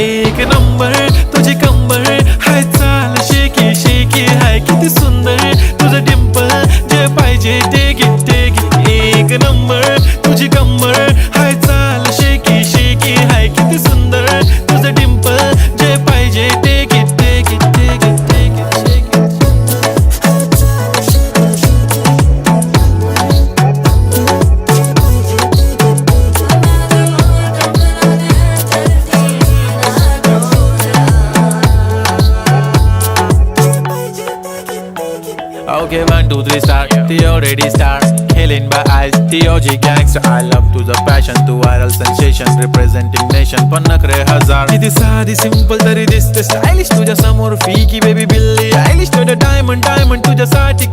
एक नंबर तुझी कंबर हाय चाल शेकी शेकी हाय किती सुंदर तुझं डिंपल जे पाहिजे ते घे एक नंबर तुझी कंबर हाय चाल शेकी शेकी हाय किती सुंदर तुझं डिंपल जे पाहिजे ते घे Okay, 1, 2, 3 start. The already start. Killing by eyes. The OG gangster. I love to the passion, to viral sensation, representing nation. पन्नाकरे हजार. किती साधी simple तरी दिसते stylish तुझ्या समोर फीकी baby बिल्ली. Stylish तुझं diamond तुझ्यासाठी